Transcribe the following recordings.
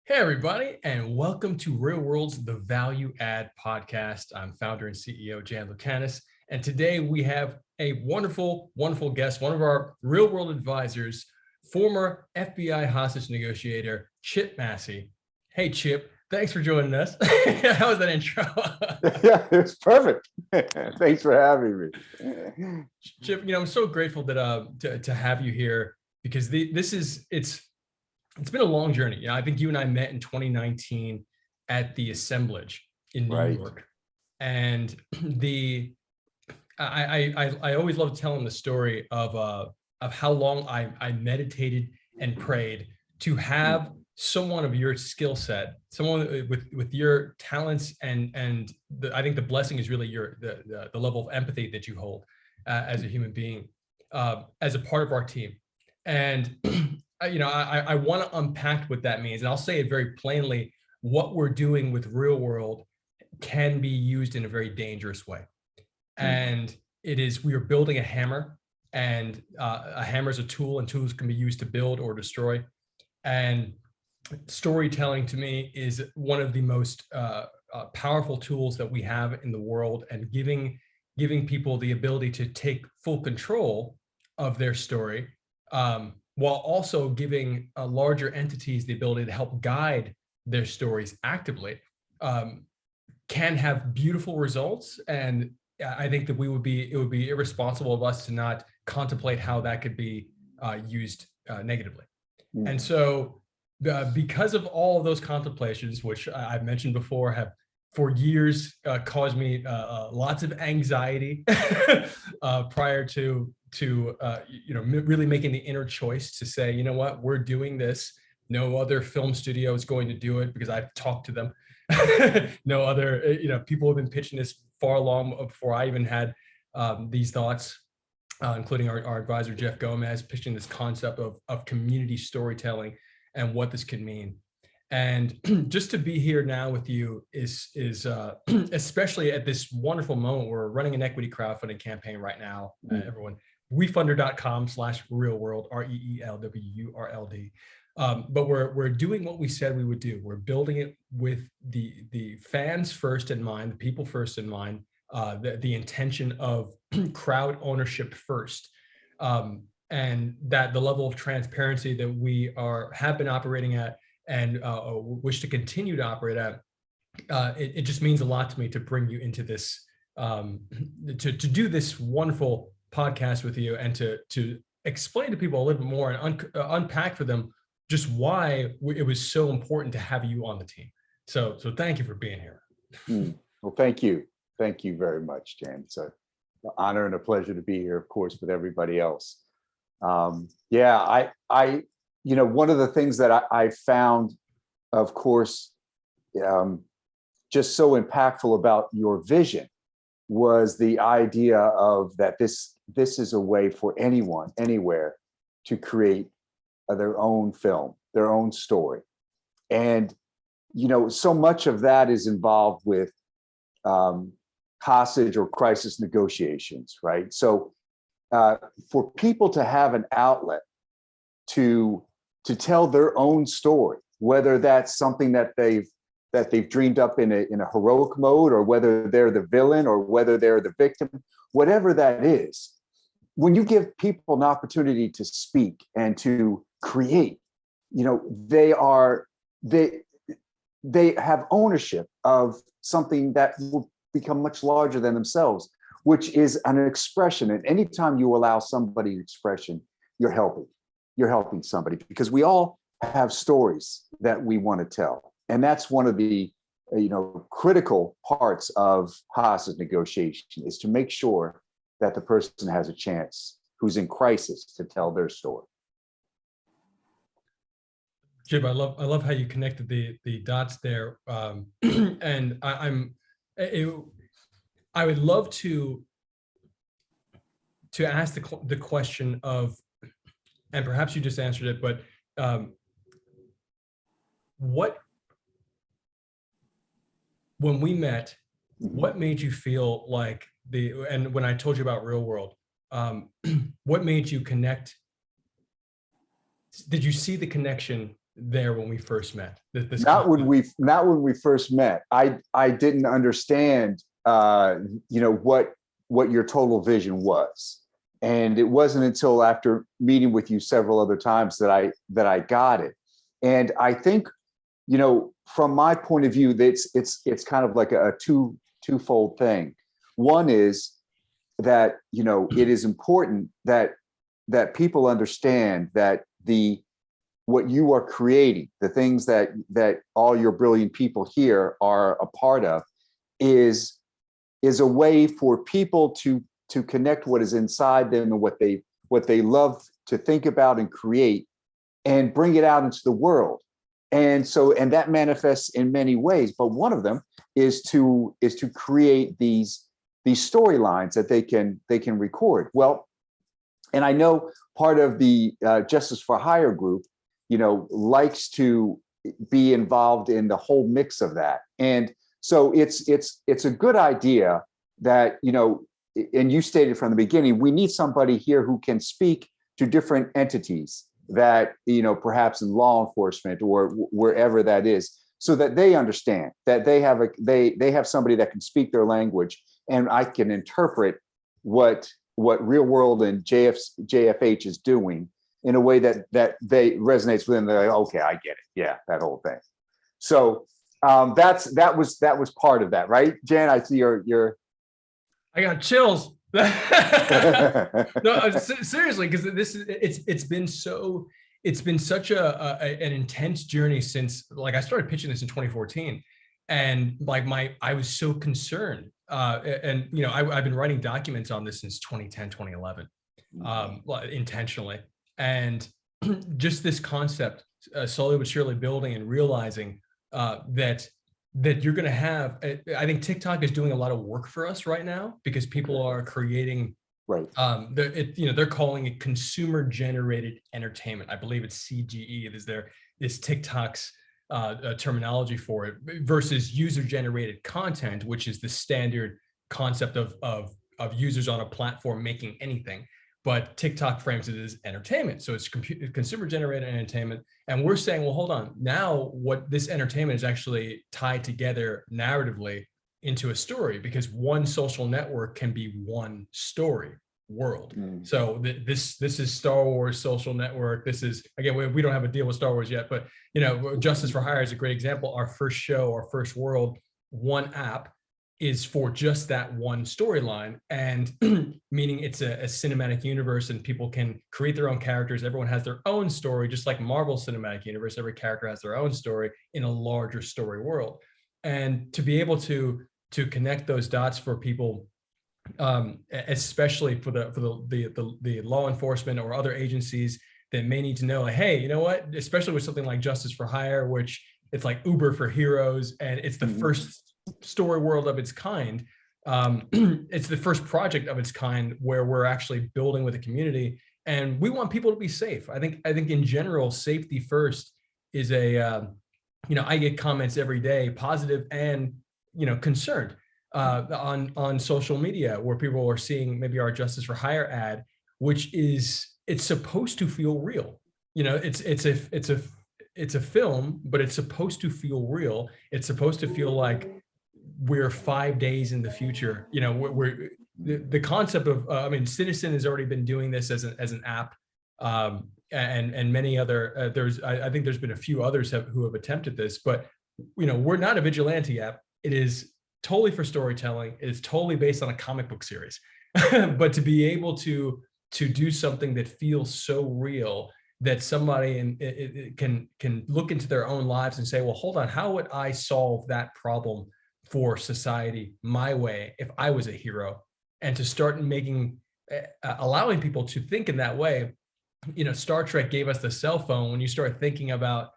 Hey, everybody, and welcome to ReelwUrld's The Value Add Podcast. I'm founder and CEO Jan Lucanis, and today we have a wonderful guest, one of our ReelwUrld advisors, former FBI hostage negotiator, Chip Massey. Hey, Chip, thanks for joining us. How was that intro? Yeah, it was perfect. Thanks for having me. Chip, I'm so grateful that to have you here because it's been a long journey. I think you and I met in 2019 at the assemblage in New Right. York. And I always love telling the story of how long I meditated and prayed to have someone of your skill set, someone with your talents, and I think the blessing is really the level of empathy that you hold as a human being, as a part of our team. And I want to unpack what that means, and I'll say it very plainly. What we're doing with ReelwUrld can be used in a very dangerous way, and we are building a hammer, and a hammer is a tool, and tools can be used to build or destroy. And storytelling, to me, is one of the most powerful tools that we have in the world, and giving people the ability to take full control of their story. While also giving larger entities the ability to help guide their stories actively, can have beautiful results. And I think that it would be irresponsible of us to not contemplate how that could be used negatively. And so because of all of those contemplations, which I've mentioned before, have for years caused me lots of anxiety prior to really making the inner choice to say, you know what, we're doing this. No other film studio is going to do it because I've talked to them. No other, people have been pitching this far long before I even had these thoughts, including our advisor, Jeff Gomez, pitching this concept of community storytelling and what this could mean. And just to be here now with you is especially at this wonderful moment. We're running an equity crowdfunding campaign right now. Everyone, wefunder.com/ReelwUrld, ReelwUrld. But we're doing what we said we would do. We're building it with the fans first in mind, the people first in mind, the intention of crowd ownership first, and that the level of transparency that we have been operating at and wish to continue to operate at. It just means a lot to me to bring you into this, to do this wonderful podcast with you, and to explain to people a little bit more and unpack for them just why it was so important to have you on the team. So thank you for being here. Well, thank you. Thank you very much, Jan. It's an honor and a pleasure to be here, of course, with everybody else. One of the things that I found, of course, just so impactful about your vision was the idea of that this is a way for anyone, anywhere, to create their own film, their own story. And, so much of that is involved with hostage or crisis negotiations, right? So for people to have an outlet to tell their own story, whether that's something that they've dreamed up in a heroic mode, or whether they're the villain, or whether they're the victim, whatever that is, when you give people an opportunity to speak and to create, they have ownership of something that will become much larger than themselves, which is an expression. And anytime you allow somebody expression, you're helping somebody, because we all have stories that we want to tell. And that's one of the critical parts of hostage negotiation, is to make sure that the person has a chance who's in crisis to tell their story. Jib, I love how you connected the dots there, and I would love to ask the question of, and perhaps you just answered it, but when we met, what made you feel like and when I told you about ReelwUrld, what made you connect? Did you see the connection there when we first met? Not when we first met. I didn't understand, what your total vision was, and it wasn't until after meeting with you several other times that I got it. And I think, from my point of view, it's kind of like a twofold thing. One is that it is important that people understand that what you are creating, the things that all your brilliant people here are a part of, is a way for people to connect what is inside them and what they love to think about and create, and bring it out into the world. And that manifests in many ways, but one of them is to create these storylines that they can record. Well, and I know part of the Justice for Hire group, likes to be involved in the whole mix of that. And so it's a good idea that, and you stated from the beginning, we need somebody here who can speak to different entities that, perhaps in law enforcement or wherever that is, so that they understand that they have somebody that can speak their language, and I can interpret what ReelwUrld and JFH is doing in a way that they resonates with them. They're like, okay, I get it. Yeah, that whole thing. So that was part of that, right, Jan? I see your. I got chills. No, seriously, because it's been such an intense journey since, like, I started pitching this in 2014, and like I was so concerned, and I've been writing documents on this since 2010, 2011, intentionally, and just this concept, slowly but surely building and realizing that you're going to have, I think TikTok is doing a lot of work for us right now, because people are creating, right. They're calling it consumer generated entertainment. I believe it's CGE. Is TikTok's terminology for it, versus user generated content, which is the standard concept of users on a platform making anything. But TikTok frames it as entertainment. So it's consumer generated entertainment. And we're saying, well, hold on. Now what this entertainment is actually tied together narratively into a story, because one social network can be one story world. So this is Star Wars social network. This is, again, we don't have a deal with Star Wars yet, but Justice for Hire is a great example. Our first show, our first world, one app is for just that one storyline, and meaning it's a cinematic universe, and people can create their own characters. Everyone has their own story, just like Marvel Cinematic Universe. Every character has their own story in a larger story world. And to be able to connect those dots for people, especially for the law enforcement or other agencies that may need to know, like, hey, you know what? Especially with something like Justice for Hire, which it's like Uber for heroes, and it's the first story world of its kind. It's the first project of its kind where we're actually building with a community, and we want people to be safe. I think in general, safety first is I get comments every day, positive and concerned, on social media, where people are seeing maybe our Justice for Hire ad, which it's supposed to feel real. It's a film, but it's supposed to feel real. It's supposed to feel like we're 5 days in the future. We're the concept of, Citizen has already been doing this as an app, and many other, I think there's been a few others who have attempted this, but we're not a vigilante app. It is totally for storytelling. It is totally based on a comic book series, but to be able to do something that feels so real that somebody can look into their own lives and say, well, hold on, how would I solve that problem for society my way if I was a hero? And to start allowing people to think in that way. Star Trek gave us the cell phone. When you start thinking about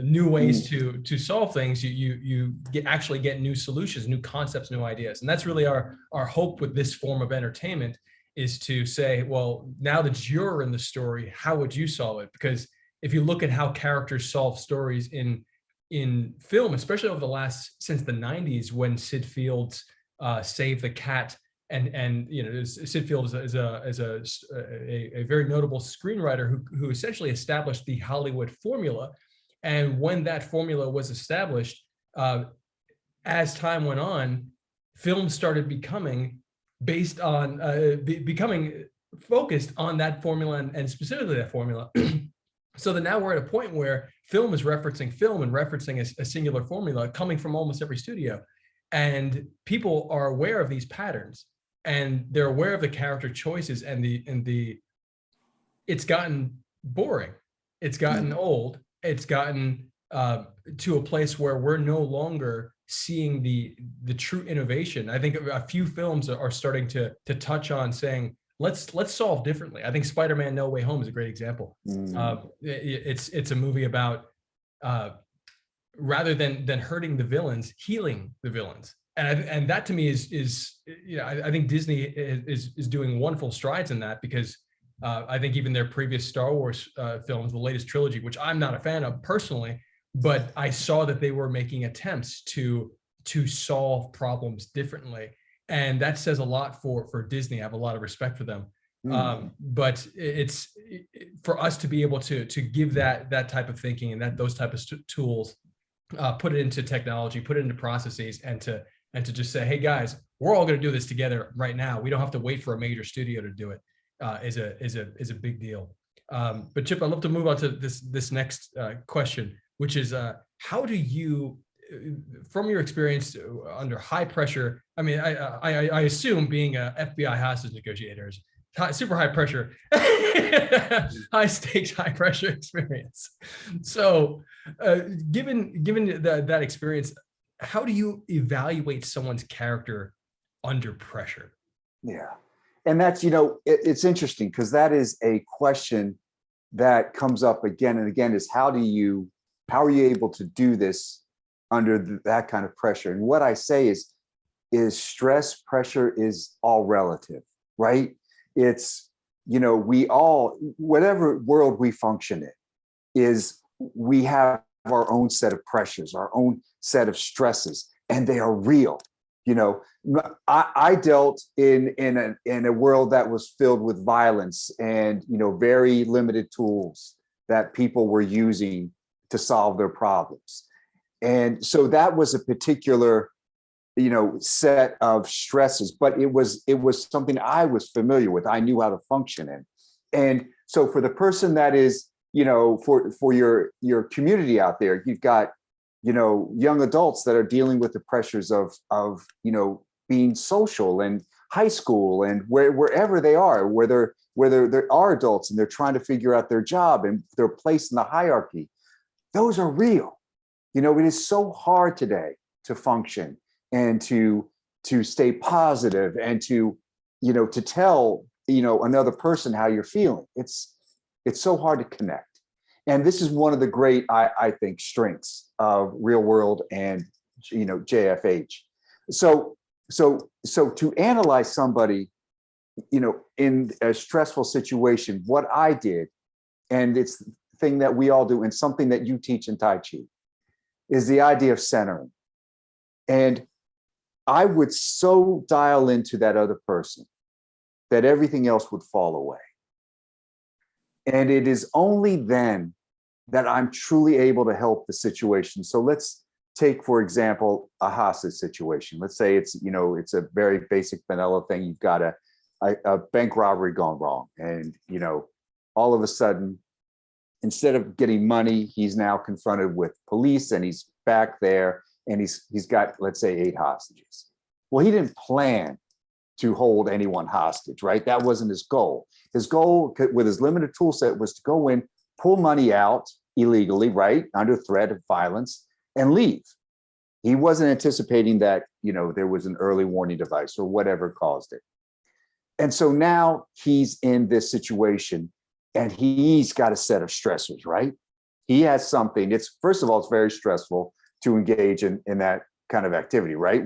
new ways to solve things, you actually get new solutions, new concepts, new ideas. And that's really our hope with this form of entertainment, is to say, well, now that you're in the story, how would you solve it? Because if you look at how characters solve stories in film, especially over since the 90s, when Sid Field's Save the Cat and Sid Field is a very notable screenwriter who essentially established the Hollywood formula. And when that formula was established, as time went on, films started becoming based on becoming focused on that formula, and specifically that formula. So that now we're at a point where film is referencing film and referencing a singular formula coming from almost every studio. And people are aware of these patterns, and they're aware of the character choices, and it's gotten boring. It's gotten old. It's gotten to a place where we're no longer seeing the true innovation. I think a few films are starting to touch on saying, let's solve differently. I think Spider-Man No Way Home is a great example. It's a movie about rather than hurting the villains, healing the villains. And that to me is I think Disney is doing wonderful strides in that, because I think even their previous Star Wars films, the latest trilogy, which I'm not a fan of personally, but I saw that they were making attempts to solve problems differently. And that says a lot for Disney. I have a lot of respect for them. But it's for us to be able to give that type of thinking and those type of tools, put it into technology, put it into processes, and to just say, hey guys, we're all going to do this together right now. We don't have to wait for a major studio to do it. Is a big deal. But Chip, I'd love to move on to this next question, which is how do you, from your experience under high pressure, I mean, I assume being a FBI hostage negotiator is super high pressure, high stakes, high pressure experience. So given that experience, how do you evaluate someone's character under pressure? Yeah. And that's, it's interesting, because that is a question that comes up again and again, is how are you able to do this under that kind of pressure? And what I say is stress, pressure is all relative, right? It's, we all, whatever world we function in, we have our own set of pressures, our own set of stresses, and they are real. I dealt in a world that was filled with violence and, very limited tools that people were using to solve their problems. And so that was a particular, set of stresses, but it was something I was familiar with. I knew how to function in. And so for the person that is, for your community out there, you've got, young adults that are dealing with the pressures of being social and high school and wherever they are, whether there are adults and they're trying to figure out their job and their place in the hierarchy. Those are real. It is so hard today to function and to stay positive and to tell, another person how you're feeling. It's so hard to connect. And this is one of the great, I think, strengths of ReelwUrld and, JFH. So to analyze somebody, in a stressful situation, what I did, and it's the thing that we all do, and something that you teach in Tai Chi, is the idea of centering. And I would so dial into that other person that everything else would fall away. And it is only then that I'm truly able to help the situation. So let's take, for example, a hostage situation. Let's say it's a very basic vanilla thing. You've got a bank robbery gone wrong. And, all of a sudden, instead of getting money, he's now confronted with police, and he's back there, and he's got, let's say, 8 hostages. Well, he didn't plan to hold anyone hostage, right? That wasn't his goal. His goal with his limited tool set was to go in, pull money out illegally, right, under threat of violence, and leave. He wasn't anticipating that, there was an early warning device or whatever caused it. And so now he's in this situation, and he's got a set of stressors, right? He has something. First of all, it's very stressful to engage in that kind of activity, right?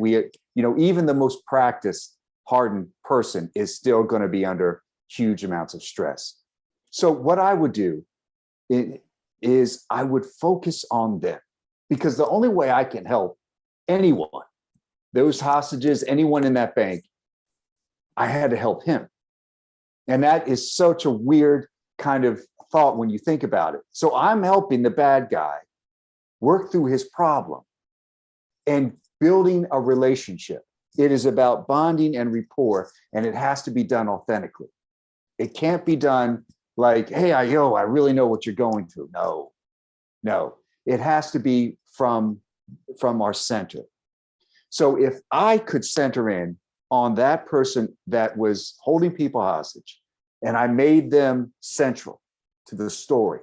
Even the most practiced, hardened person is still going to be under huge amounts of stress. So what I would do is I would focus on them, because the only way I can help anyone, those hostages, anyone in that bank, I had to help him. And that is such a weird kind of thought when you think about it. So I'm helping the bad guy work through his problem and building a relationship. It is about bonding and rapport, and it has to be done authentically. It can't be done like, hey, I really know what you're going through. No, it has to be from our center. So if I could center in on that person that was holding people hostage, and I made them central to the story,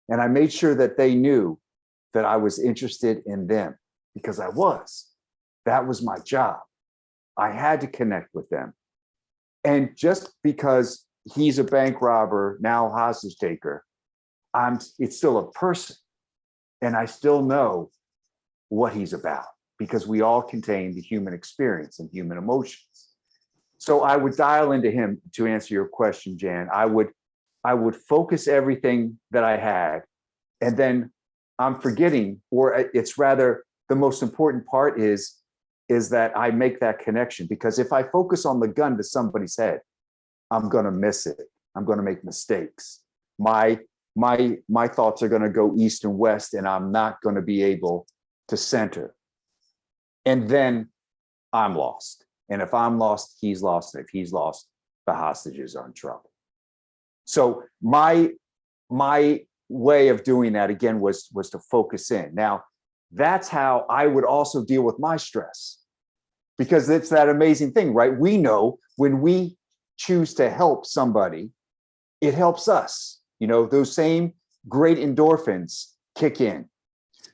and I made sure that they knew that I was interested in them, because that was my job. I had to connect with them. And just because he's a bank robber, now hostage taker, it's still a person. And I still know what he's about, because we all contain the human experience and human emotions. So I would dial into him. To answer your question, Jan, I would focus everything that I had, and then I'm forgetting, or it's rather the most important part is that I make that connection. Because if I focus on the gun to somebody's head, I'm going to miss it. I'm going to make mistakes. My thoughts are going to go east and west, and I'm not going to be able to center. And then I'm lost. And if I'm lost, he's lost. And if he's lost, the hostages are in trouble. So my way of doing that, again, was to focus in. Now, that's how I would also deal with my stress, because it's that amazing thing, right? We know when we choose to help somebody, it helps us. Those same great endorphins kick in.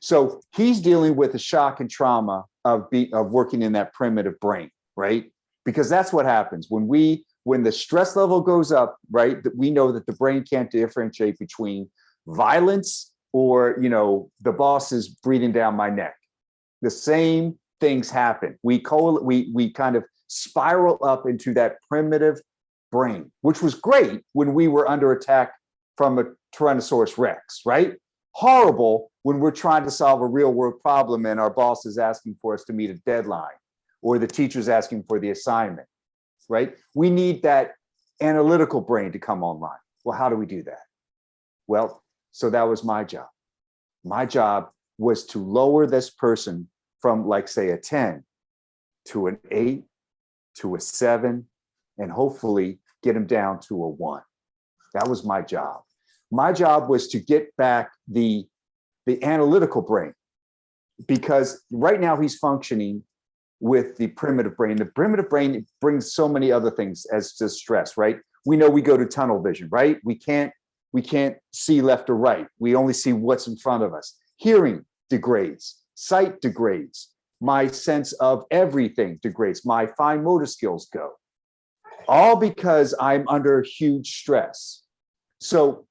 So he's dealing with the shock and trauma of working in that primitive brain, right? Because that's what happens when the stress level goes up, right? That we know that the brain can't differentiate between violence or, the boss is breathing down my neck. The same things happen. We kind of spiral up into that primitive brain, which was great when we were under attack from a Tyrannosaurus Rex, right? Horrible when we're trying to solve a real world problem and our boss is asking for us to meet a deadline, or the teacher's asking for the assignment, right? We need that analytical brain to come online. Well, how do we do that? Well, so that was my job. My job was to lower this person from, like, say, a 10 to an 8 to a 7, and hopefully get him down to a 1. That was my job. My job was to get back the analytical brain, because right now he's functioning with the primitive brain. The primitive brain brings so many other things as to stress, right? We know we go to tunnel vision, right? We can't see left or right. We only see what's in front of us. Hearing degrades, sight degrades, my sense of everything degrades, my fine motor skills go. All because I'm under huge stress. So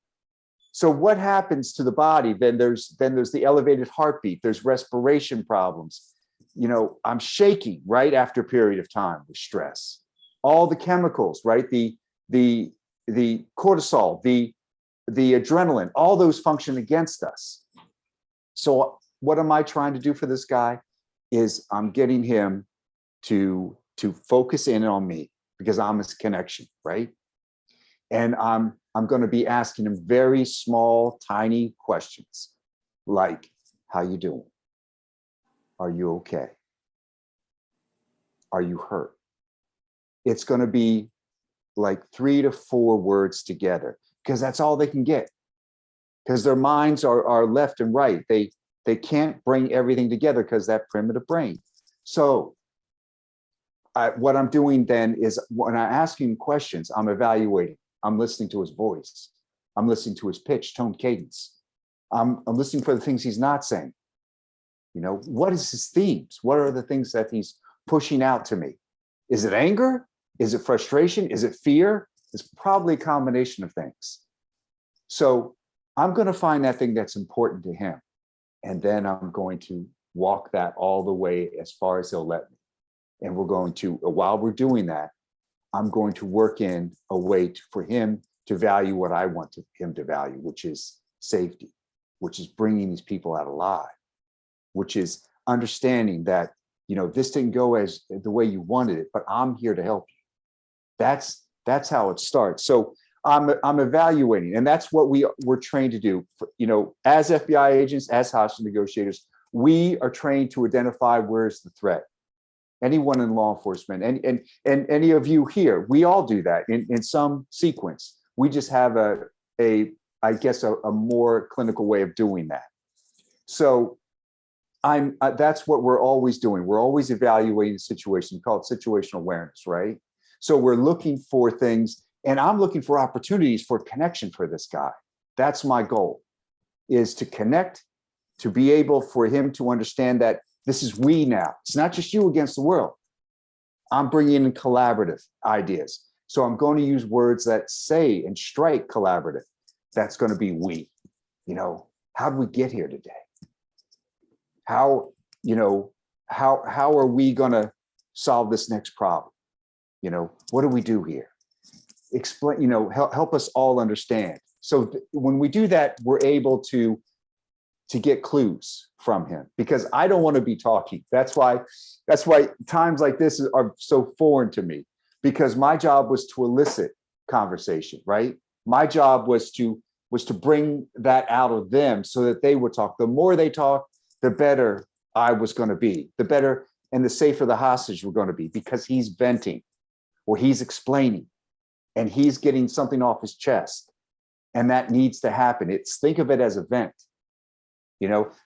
what happens to the body? Then there's the elevated heartbeat, there's respiration problems. I'm shaking right after a period of time with stress. All the chemicals, right? The cortisol, the adrenaline, all those function against us. So what am I trying to do for this guy? Is I'm getting him to focus in on me, because I'm his connection, right? And I'm going to be asking him very small, tiny questions like, how you doing? Are you okay? Are you hurt? It's going to be like 3 to 4 words together, because that's all they can get, because their minds are left and right. They can't bring everything together because that primitive brain. So what I'm doing then is, when I ask him questions, I'm evaluating. I'm listening to his voice. I'm listening to his pitch, tone, cadence. I'm listening for the things he's not saying. What is his themes? What are the things that he's pushing out to me? Is it anger? Is it frustration? Is it fear? It's probably a combination of things. So I'm going to find that thing that's important to him. And then I'm going to walk that all the way as far as he'll let me. And we're going to, while we're doing that, I'm going to work in a way for him to value what I want him to value, which is safety, which is bringing these people out alive, which is understanding that, this didn't go as the way you wanted it, but I'm here to help you. That's how it starts. So I'm evaluating, and that's what we're trained to do. As FBI agents, as hostage negotiators, we are trained to identify where's the threat. Anyone in law enforcement, and any of you here, we all do that in some sequence. We just have I guess a more clinical way of doing that. So that's what we're always doing. We're always evaluating the situation. We call it situational awareness, right? So we're looking for things, and I'm looking for opportunities for connection for this guy. That's my goal, is to connect, to be able for him to understand that this is we now. It's not just you against the world. I'm bringing in collaborative ideas. So I'm going to use words that say and strike collaborative. That's going to be we. How did we get here today? How are we going to solve this next problem? What do we do here? Explain, help us all understand. So when we do that, we're able to get clues from him, because I don't want to be talking. That's why times like this are so foreign to me, because my job was to elicit conversation, right? My job was to bring that out of them so that they would talk. The more they talk, the better I was going to be, the better and the safer the hostage were going to be, because he's venting or he's explaining and he's getting something off his chest. And that needs to happen. Think of it as a vent.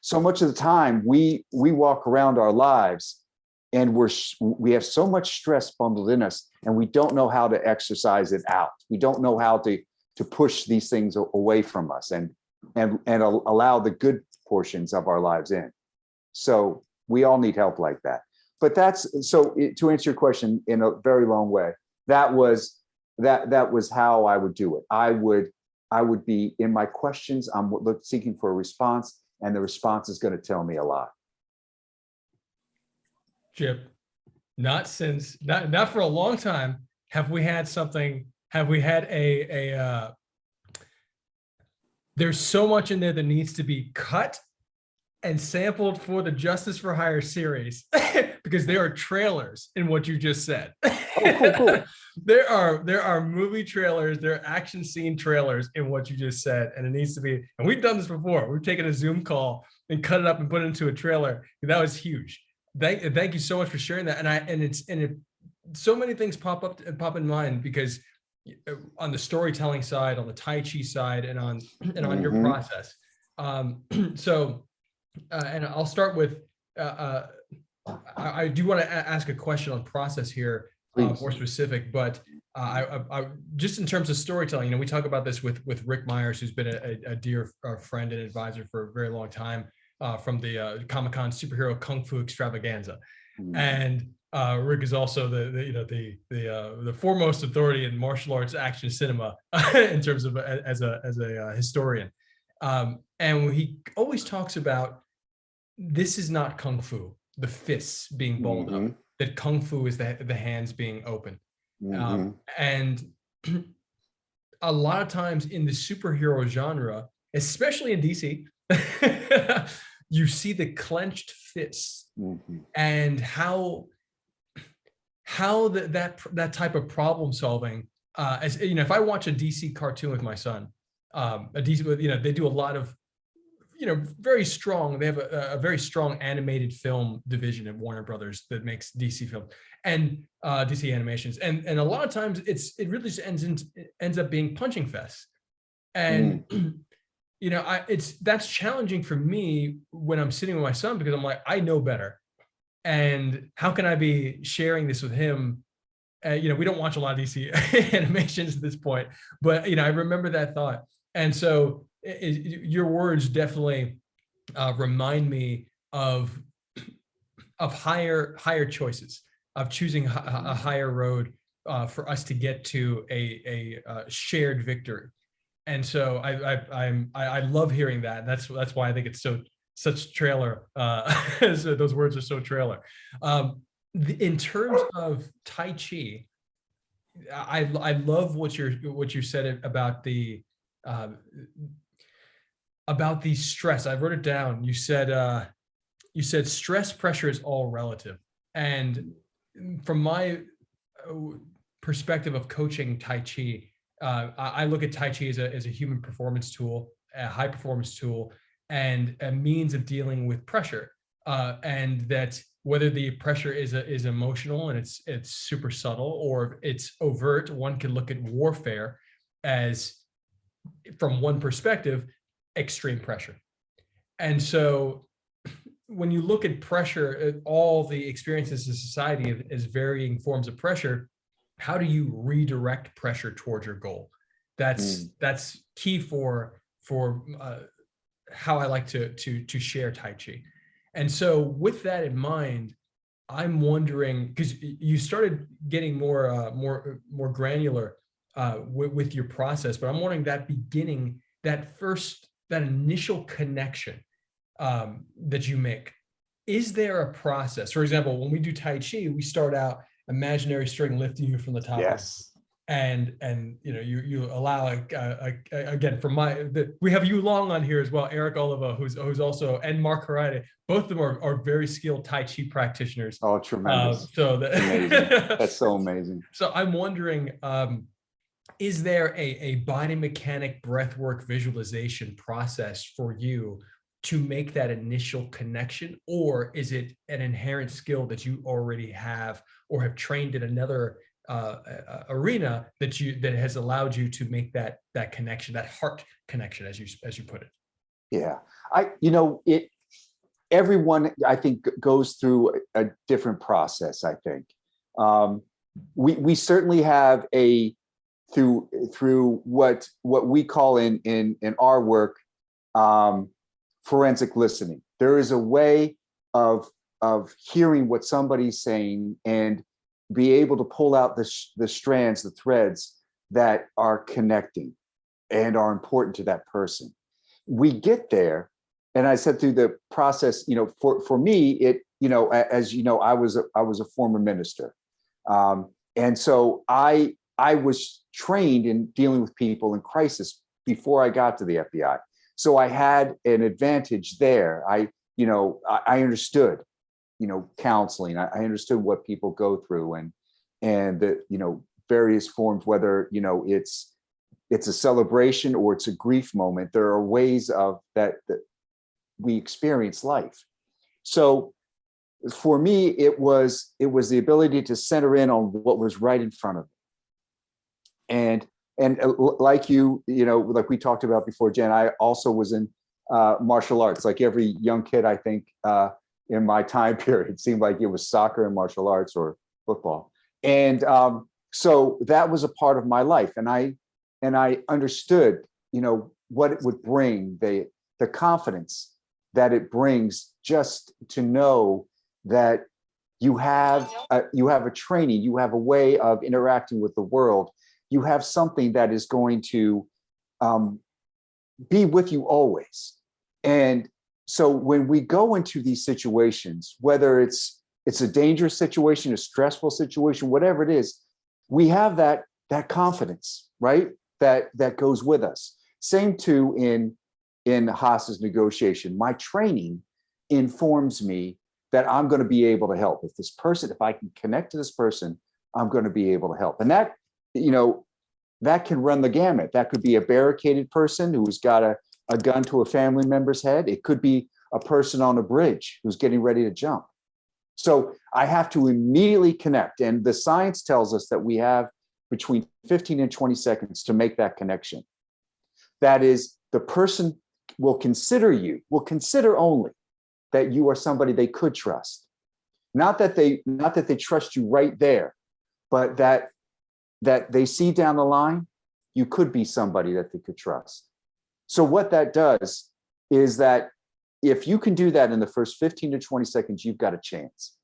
So much of the time we walk around our lives and we have so much stress bundled in us, and we don't know how to exercise it out. We don't know how to push these things away from us and allow the good portions of our lives in. So we all need help like that. But to answer your question in a very long way, that was how I would do it. I would be in my questions, I'm seeking for a response, and the response is going to tell me a lot. Chip, not for a long time have we had there's so much in there that needs to be cut and sampled for the Justice for Hire series, because there are trailers in what you just said. Oh, cool. There are movie trailers, there are action scene trailers in what you just said, and it needs to be. And we've done this before. We've taken a Zoom call and cut it up and put it into a trailer. That was huge. Thank you so much for sharing that. And so many things pop in mind, because on the storytelling side, on the Tai Chi side, and on your process. And I'll start with, I do want to ask a question on process here, more specific, but I just in terms of storytelling, we talk about this with Rick Myers, who's been a dear friend and advisor for a very long time, from the Comic-Con superhero Kung Fu extravaganza. And Rick is also the foremost authority in martial arts action cinema in terms of as a historian. And he always talks about, this is not Kung Fu, the fists being balled up, that Kung Fu is the hands being open. And a lot of times in the superhero genre, especially in DC, you see the clenched fists, and how that type of problem solving, as if I watch a DC cartoon with my son, they do a lot of, very strong. They have a very strong animated film division at Warner Brothers that makes DC films and DC animations, and a lot of times it really just ends up being punching fests, and that's challenging for me when I'm sitting with my son, because I'm like, I know better, and how can I be sharing this with him? We don't watch a lot of DC animations at this point, but I remember that thought, and so your words definitely remind me of higher choices, of choosing a higher road for us to get to a shared victory. And so I love hearing that. That's why I think it's such trailer. So those words are so trailer. In terms of Tai Chi, I love what you said about the stress. I wrote it down. You said stress pressure is all relative. And from my perspective of coaching Tai Chi, I look at Tai Chi as a human performance tool, a high performance tool, and a means of dealing with pressure. And that whether the pressure is emotional and it's super subtle or it's overt, one can look at warfare as, from one perspective, extreme pressure. And so when you look at pressure, all the experiences in society as varying forms of pressure, how do you redirect pressure towards your goal? That's key for how I like to share Tai Chi. And so with that in mind, I'm wondering, because you started getting more granular with your process, but I'm wondering that beginning, that initial connection that you make. Is there a process? For example, when we do Tai Chi, we start out imaginary string lifting you from the top. Yes. And you allow again, we have Yu Long on here as well, Eric Oliva, who's also, and Mark Haride. Both of them are very skilled Tai Chi practitioners. Oh, tremendous. Amazing. That's so amazing. So I'm wondering, is there a body mechanic breathwork visualization process for you to make that initial connection, or is it an inherent skill that you already have or have trained in another arena that has allowed you to make that connection, that heart connection, as you put it? Yeah, everyone, I think, goes through a different process. I think we certainly have through what we call in our work forensic listening. There is a way of hearing what somebody's saying and be able to pull out the strands, the threads that are connecting and are important to that person. We get there, and I said through the process, for me, it, as you know, I was a former minister, and so I was trained in dealing with people in crisis before I got to the FBI. So I had an advantage there. I understood, counseling. I understood what people go through and the, various forms, whether, it's a celebration or it's a grief moment. There are ways of that we experience life. So for me, it was the ability to center in on what was right in front of me. And like like we talked about before, Jen, I also was in martial arts. Like every young kid, I think, in my time period, it seemed like it was soccer and martial arts or football. And so that was a part of my life. And I understood, what it would bring, the confidence that it brings just to know that you have a training, you have a way of interacting with the world. You have something that is going to be with you always. And so when we go into these situations, whether it's a dangerous situation, a stressful situation, whatever it is, we have that confidence, right? That goes with us. Same too in hostage negotiation. My training informs me that I'm going to be able to help. If I can connect to this person, I'm going to be able to help. And that, that can run the gamut. That could be a barricaded person who's got a gun to a family member's head. It could be a person on a bridge who's getting ready to jump. So I have to immediately connect. And the science tells us that we have between 15 and 20 seconds to make that connection. That is, the person will consider only that you are somebody they could trust. Not that they trust you right there, but that they see down the line, you could be somebody that they could trust. So what that does is that if you can do that in the first 15 to 20 seconds, you've got a chance.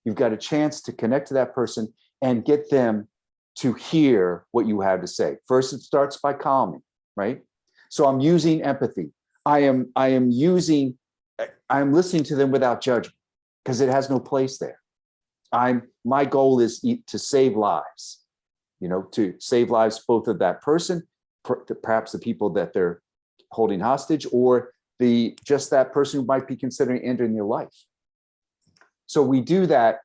You've got a chance to connect to that person and get them to hear what you have to say. First, it starts by calming, right? So I'm using empathy. I'm listening to them without judgment because it has no place there. My goal is to save lives, to save lives, both of that person, perhaps the people that they're holding hostage, or just that person who might be considering ending their life. So we do that,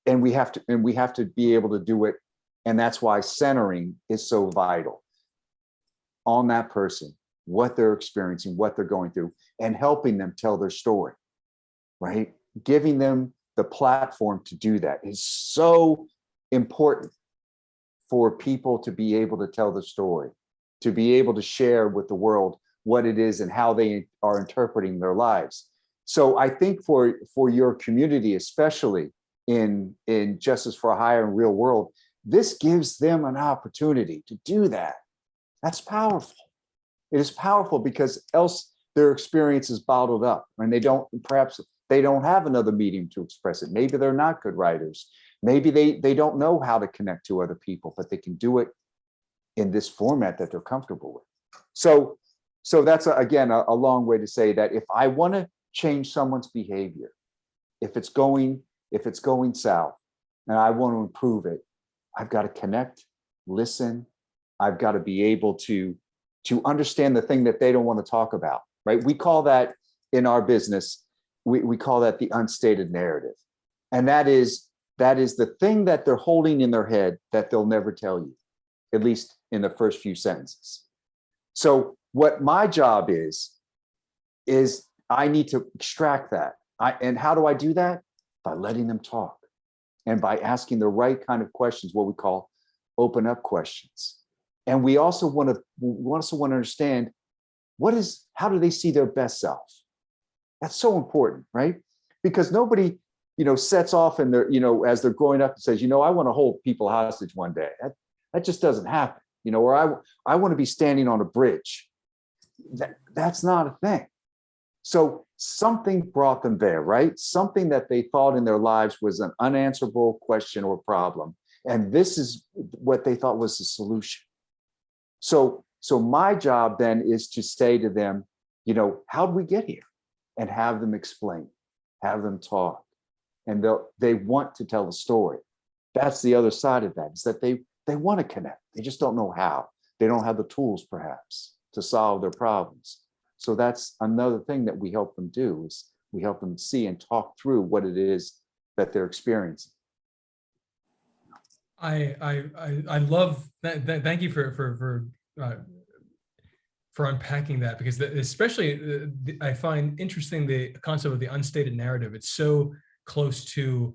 and we have to be able to do it And that's why centering is so vital on that person, what they're experiencing, what they're going through, and helping them tell their story, right? Giving them the platform to do that is so important for people to be able to tell the story, to be able to share with the world what it is and how they are interpreting their lives. So I think for your community, especially in Justice for Hire and Real World, this gives them an opportunity to do that. That's powerful. It is powerful because else their experience is bottled up and perhaps they don't have another medium to express it. Maybe they're not good writers. Maybe they don't know how to connect to other people, but they can do it in this format that they're comfortable with. So that's again a long way to say that if I want to change someone's behavior, if it's going south and I want to improve it, I've got to connect, listen. I've got to be able to understand the thing that they don't want to talk about, right? We call that in our business, we call that the unstated narrative. And that is the thing that they're holding in their head that they'll never tell you, at least in the first few sentences. So what my job is I need to extract that. And how do I do that? By letting them talk and by asking the right kind of questions, what we call open up questions. And we also want to understand how do they see their best self? That's so important, right? Because nobody, sets off and they're, as they're growing up and says, I want to hold people hostage one day. That just doesn't happen, or I want to be standing on a bridge. That's not a thing. So something brought them there, right? Something that they thought in their lives was an unanswerable question or problem. And this is what they thought was the solution. So my job then is to say to them, how'd we get here? And have them explain, have them talk. And they want to tell the story. That's the other side of that, is that they want to connect. They just don't know how. They don't have the tools, perhaps, to solve their problems. So that's another thing that we help them do, is we help them see and talk through what it is that they're experiencing. I love that. Thank you for unpacking that, because especially I find interesting the concept of the unstated narrative. It's so close to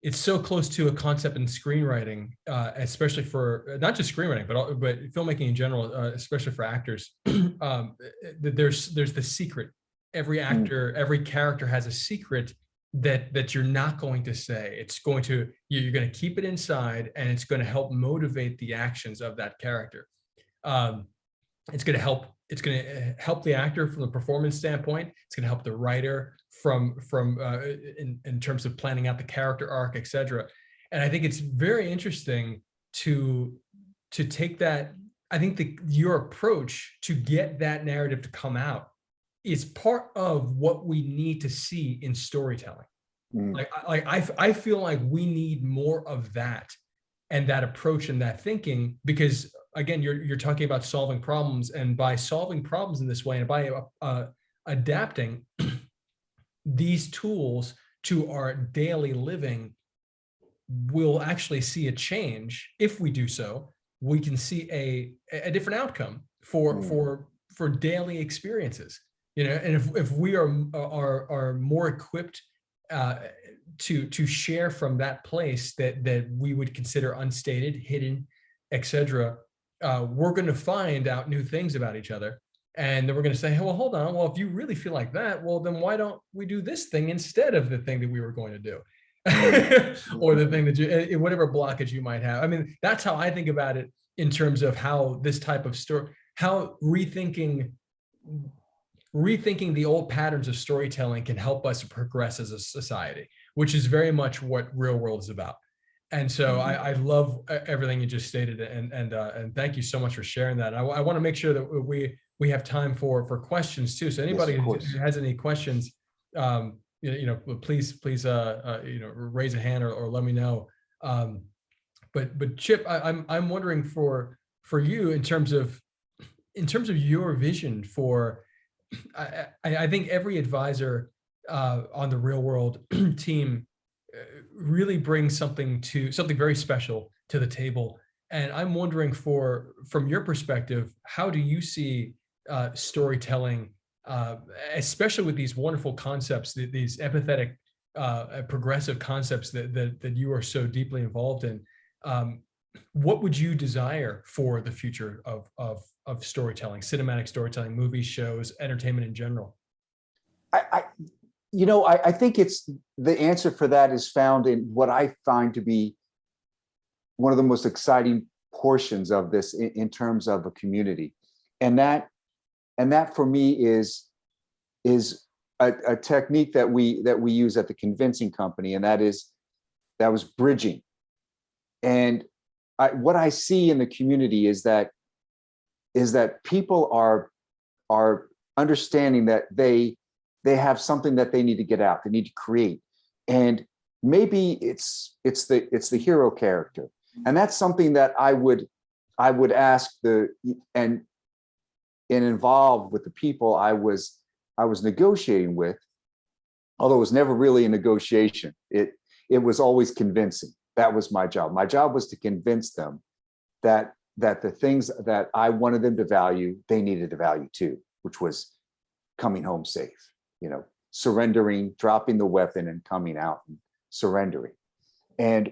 a concept in screenwriting, especially for not just screenwriting, but filmmaking in general, especially for actors. There's the secret. Every actor, every character has a secret that you're not going to say. You're going to keep it inside, and it's going to help motivate the actions of that character. It's going to help the actor from the performance standpoint. It's going to help the writer in terms of planning out the character arc, etc. And I think it's very interesting to take that. I think your approach to get that narrative to come out is part of what we need to see in storytelling. I feel like we need more of that, and that approach and that thinking, because again, you're talking about solving problems, and by solving problems in this way, and by adapting these tools to our daily living, we'll actually see a change. If we do so, we can see a different outcome for daily experiences. And if we are more equipped to share from that place that we would consider unstated, hidden, etc., we're going to find out new things about each other. And then we're going to say, hey, well, hold on. Well, if you really feel like that, well, then why don't we do this thing instead of the thing that we were going to do? Or the thing that whatever blockage you might have. I mean, that's how I think about it in terms of how this type of story, how rethinking the old patterns of storytelling can help us progress as a society, which is very much what ReelwUrld is about. And so I love everything you just stated, and thank you so much for sharing that. I want to make sure that we have time for questions too. So anybody who has any questions, please raise a hand or let me know. But Chip, I'm wondering for you in terms of your vision for. I think every advisor on the ReelwUrld team really brings something very special to the table. And I'm wondering, from your perspective, how do you see storytelling, especially with these wonderful concepts, these empathetic, progressive concepts that you are so deeply involved in? Um, what would you desire for the future of storytelling, cinematic storytelling, movies, shows, entertainment in general? I I think it's the answer for that is found in what I find to be one of the most exciting portions of this in terms of a community, and that for me is a technique that we use at the convincing company, and that was bridging. And what I see in the community is that people are understanding that they have something that they need to get out, they need to create, and maybe it's the hero character, and that's something that I would ask and involve with the people I was negotiating with, although it was never really a negotiation. It was always convincing. That was my job. My job was to convince them that the things that I wanted them to value, they needed to value too, which was coming home safe, surrendering, dropping the weapon and coming out and surrendering.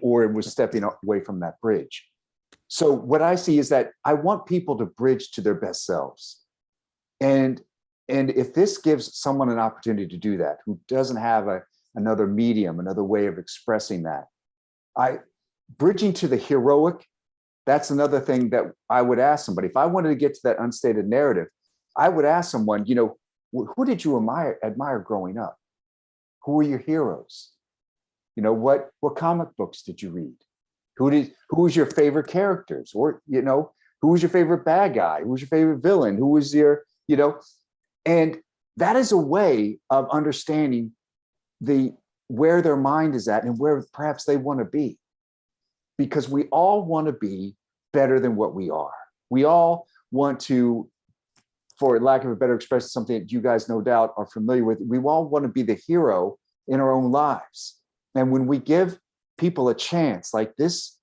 Or it was stepping away from that bridge. So what I see is that I want people to bridge to their best selves. And if this gives someone an opportunity to do that, who doesn't have another medium, another way of expressing that, bridging to the heroic, that's another thing that I would ask somebody. If I wanted to get to that unstated narrative, I would ask someone, who did you admire growing up? Who were your heroes? What comic books did you read? Who was your favorite characters? Or, who was your favorite bad guy? Who was your favorite villain? Who was and that is a way of understanding where their mind is at and where perhaps they want to be. Because we all want to be better than what we are. We all want to, for lack of a better expression, something that you guys no doubt are familiar with, we all want to be the hero in our own lives. And when we give people a chance, like this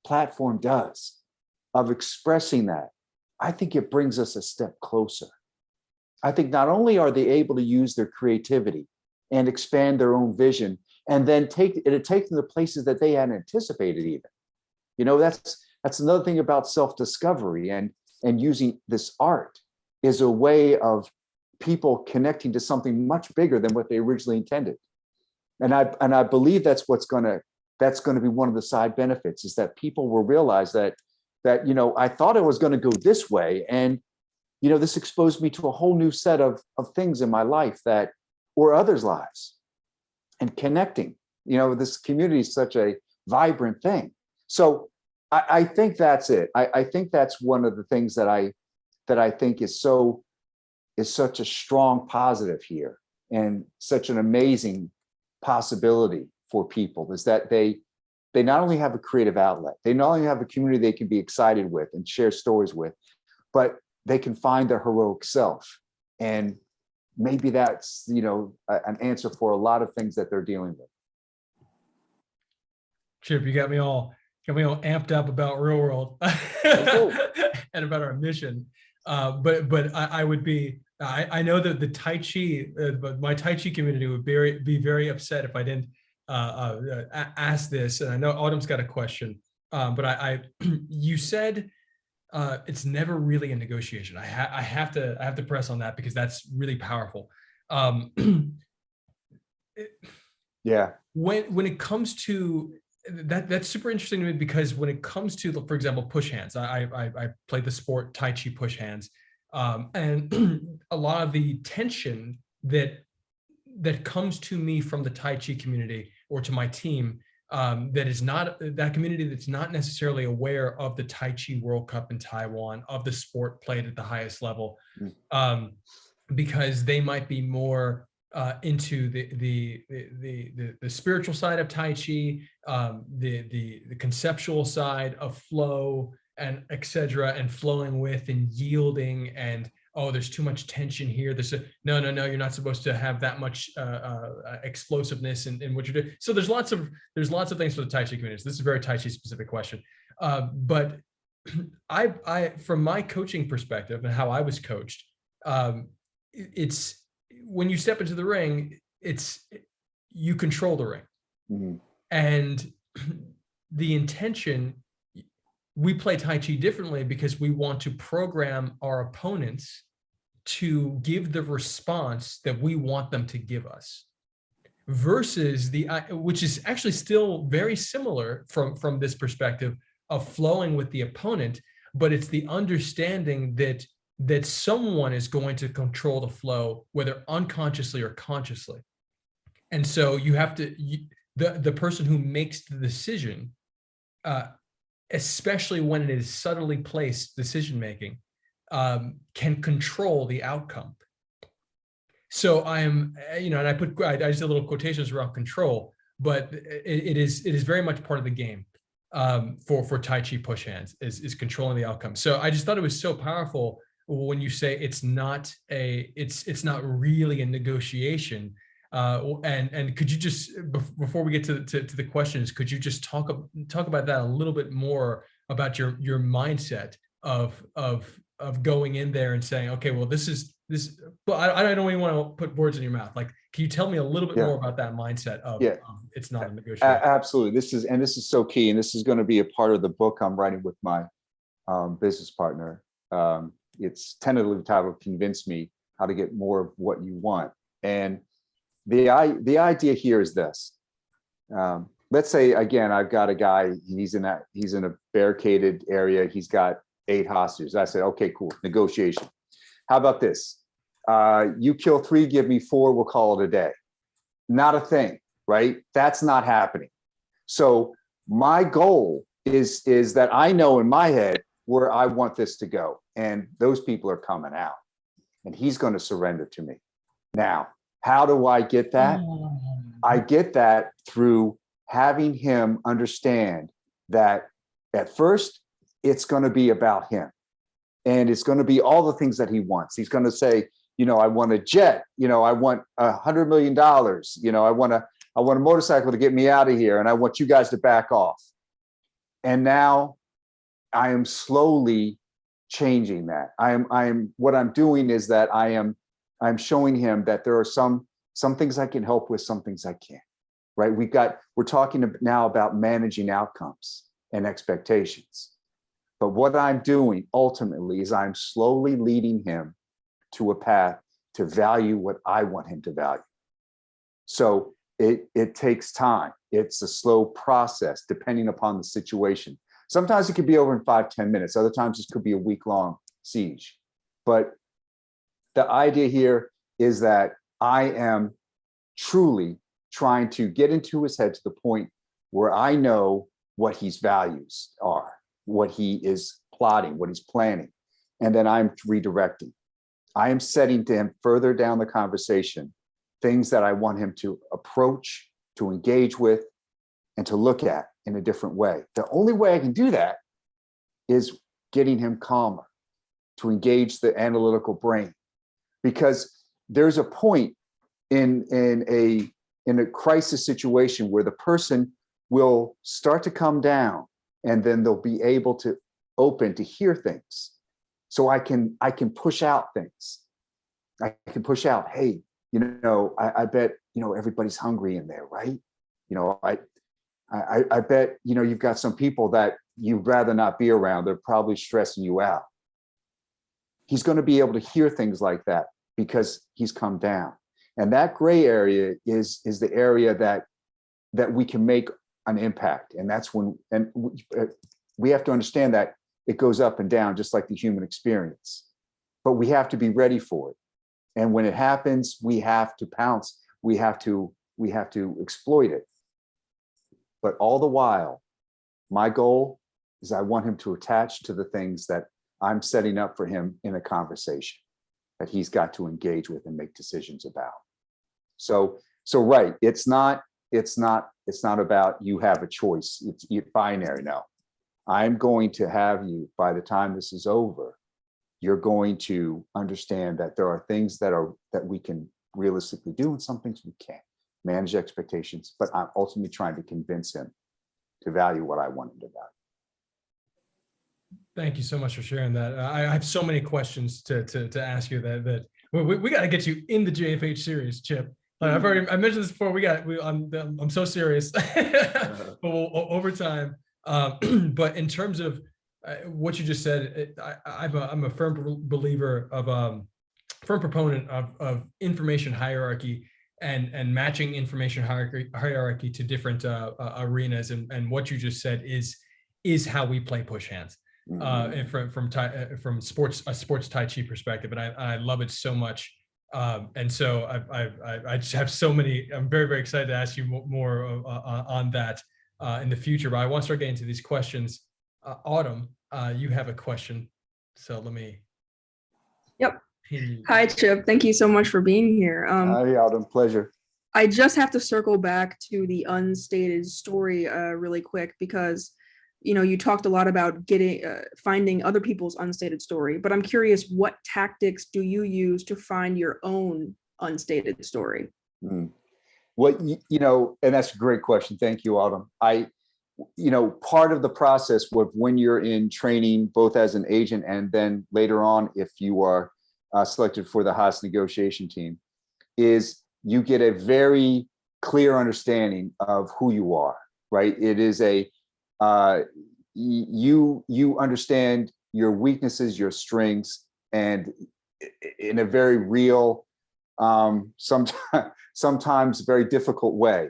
platform does, of expressing that, I think it brings us a step closer. I think not only are they able to use their creativity and expand their own vision, and then take them to places that they hadn't anticipated even. That's another thing about self-discovery, and using this art is a way of people connecting to something much bigger than what they originally intended. And I believe that's going to be one of the side benefits, is that people will realize that I thought it was going to go this way, and this exposed me to a whole new set of things in my life or others' lives, and connecting. This community is such a vibrant thing. So I think that's it. I think that's one of the things that I think is such a strong positive here, and such an amazing possibility for people, is that they not only have a creative outlet, they not only have a community they can be excited with and share stories with, but they can find their heroic self. And maybe that's an answer for a lot of things that they're dealing with. Chip, you got me all amped up about ReelwUrld and about our mission. But I would be, I know that the Tai Chi, my Tai Chi community would be very upset if I didn't ask this. And I know Autumn's got a question, but you said it's never really a negotiation. I have to press on that, because that's really powerful. Yeah. When it comes to that's super interesting to me, because when it comes to, for example, push hands, I played the sport Tai Chi push hands, and a lot of the tension that comes to me from the Tai Chi community, or to my team, that community that's not necessarily aware of the Tai Chi World Cup in Taiwan, of the sport played at the highest level, because they might be more into the spiritual side of Tai Chi, the conceptual side of flow, and etc., and flowing with and yielding and oh, there's too much tension here. No, you're not supposed to have that much explosiveness in what you're doing. So there's lots of things for the Tai Chi community. This is a very Tai Chi specific question. But I from my coaching perspective and how I was coached, it's when you step into the ring, you control the ring. Mhm. And the intention, we play Tai Chi differently because we want to program our opponents to give the response that we want them to give us, versus which is actually still very similar from this perspective of flowing with the opponent, but it's the understanding that someone is going to control the flow, whether unconsciously or consciously. And so you have to, the person who makes the decision, especially when it is subtly placed decision-making, can control the outcome. So and I just did little quotations around control, but it is very much part of the game for Tai Chi push hands is controlling the outcome. So I just thought it was so powerful when you say it's not really a negotiation. And could you just, before we get to the questions, could you just talk about that a little bit more, about your mindset of going in there and saying, okay, well, this, but I don't even want to put words in your mouth. Like, can you tell me a little bit more about that mindset of it's not a negotiation? Absolutely. This is so key. And this is going to be a part of the book I'm writing with my business partner. It's tentatively titled Convince Me How to Get More of What You Want. And the idea here is this. Let's say, again, I've got a guy, he's in a barricaded area. He's got 8 hostages. I said, okay, cool, negotiation. How about this? You kill 3, give me 4, we'll call it a day. Not a thing, right? That's not happening. So my goal is that I know in my head where I want this to go. And those people are coming out. And he's going to surrender to me. Now, how do I get that? I get that through having him understand that at first it's going to be about him. And it's going to be all the things that he wants. He's going to say, I want a jet, I want $100 million, I want a motorcycle to get me out of here, and I want you guys to back off. And now I am slowly changing that. What I'm doing is that I'm showing him that there are some things I can help with, some things I can't. Right? We're talking now about managing outcomes and expectations. But what I'm doing ultimately is I'm slowly leading him to a path to value what I want him to value. So it takes time. It's a slow process depending upon the situation. Sometimes it could be over in 5-10 minutes. Other times it could be a week-long siege. But the idea here is that I am truly trying to get into his head to the point where I know what his values are, what he is plotting, what he's planning, and then I'm redirecting. I am setting to him further down the conversation things that I want him to approach, to engage with, and to look at in a different way. The only way I can do that is getting him calmer, to engage the analytical brain, because there's a point in a crisis situation where the person will start to come down, and then they'll be able to open to hear things. So I can push out things. I can push out, hey, I bet, everybody's hungry in there, right? I bet, you've got some people that you'd rather not be around. They're probably stressing you out. He's going to be able to hear things like that because he's come down. And that gray area is the area that we can make an impact. And that's when, we have to understand that it goes up and down, just like the human experience. But we have to be ready for it. And when it happens, we have to pounce. We have to exploit it. But all the while, my goal is I want him to attach to the things that I'm setting up for him in a conversation that he's got to engage with and make decisions about. So right, it's not about you have a choice. It's binary. No, I'm going to have you, by the time this is over, you're going to understand that there are things that we can realistically do and some things we can't. Manage expectations, but I'm ultimately trying to convince him to value what I want him to value. Thank you so much for sharing that. I have so many questions to ask you that we got to get you in the JFH series, Chip. I mentioned this before. I'm so serious, but over time. But in terms of what you just said, I'm a firm believer of firm proponent of information hierarchy and matching information hierarchy to different arenas. And what you just said is how we play push hands. And from a sports Tai Chi perspective, and I love it so much. And so I just have so many. I'm very, very excited to ask you more on that in the future. But I want to start getting to these questions. Autumn, you have a question, so let me. Yep. Hi, Chip. Thank you so much for being here. Hi, Autumn. Pleasure. I just have to circle back to the unstated story really quick because, you know, you talked a lot about finding other people's unstated story, but I'm curious, what tactics do you use to find your own unstated story? What, you know, and that's a great question. Thank you, Autumn. Part of the process when you're in training, both as an agent and then later on, if you are selected for the Haas negotiation team, is you get a very clear understanding of who you are, right? It is you understand your weaknesses, your strengths, and in a very real, sometimes very difficult way.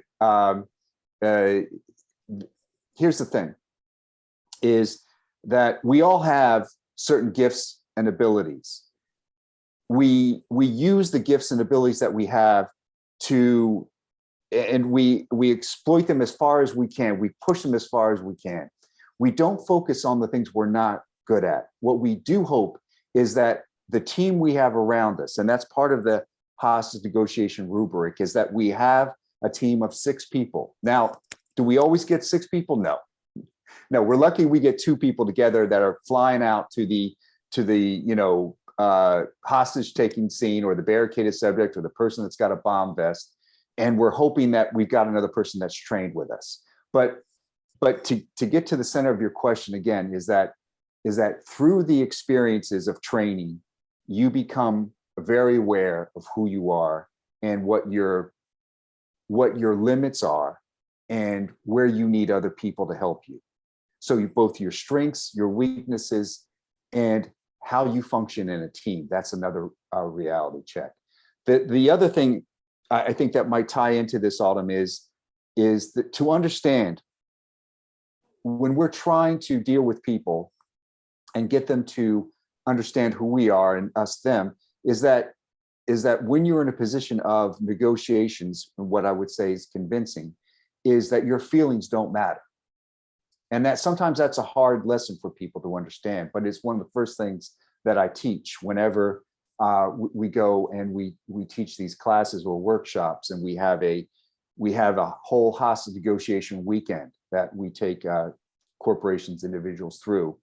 Here's the thing, is that we all have certain gifts and abilities. We use the gifts and abilities that we have and we exploit them as far as we can. We push them as far as we can. We don't focus on the things we're not good at. What we do hope is that the team we have around us, and that's part of the hostage negotiation rubric, is that we have a team of 6 people. Now, do we always get 6 people? No. No, we're lucky we get 2 people together that are flying out to the hostage taking scene, or the barricaded subject, or the person that's got a bomb vest. And we're hoping that we've got another person that's trained with us. But to get to the center of your question again, is that through the experiences of training, you become very aware of who you are and what your limits are and where you need other people to help you. So both your strengths, your weaknesses, and how you function in a team. That's another reality check. The other thing I think that might tie into this, Autumn, is that to understand, when we're trying to deal with people and get them to understand who we are and us them, is that when you're in a position of negotiations, and what I would say is convincing, is that your feelings don't matter. And that sometimes that's a hard lesson for people to understand, but it's one of the first things that I teach whenever we go and we teach these classes or workshops, and we have a whole hostage negotiation weekend that we take corporations, individuals through,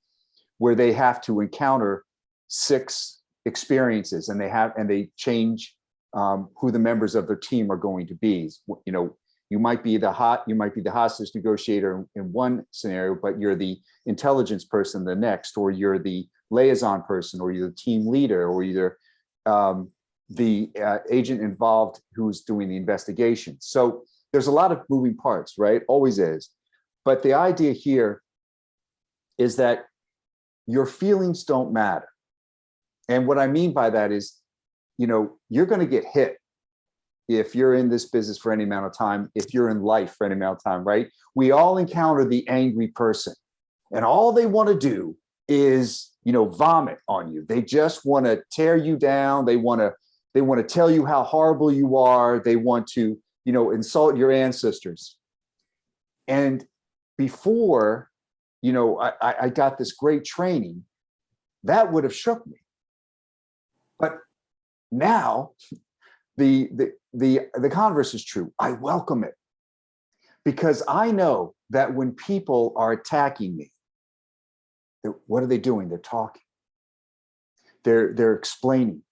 where they have to encounter 6 experiences, and they change who the members of their team are going to be. You know, you might be the hostage negotiator in one scenario, but you're the intelligence person the next, or you're the liaison person, or you're the team leader, or you're the agent involved who's doing the investigation. So there's a lot of moving parts, right? Always is. But the idea here is that your feelings don't matter. And what I mean by that is, you know, you're going to get hit if you're in this business for any amount of time, if you're in life for any amount of time, right? We all encounter the angry person, and all they want to do is, you know, vomit on you. They just want to tear you down. They want to tell you how horrible you are. They want to, you know, insult your ancestors. And before, you know, I got this great training, that would have shook me. But now the converse is true. I welcome it, because I know that when people are attacking me, what are they doing? They're talking. they're explaining.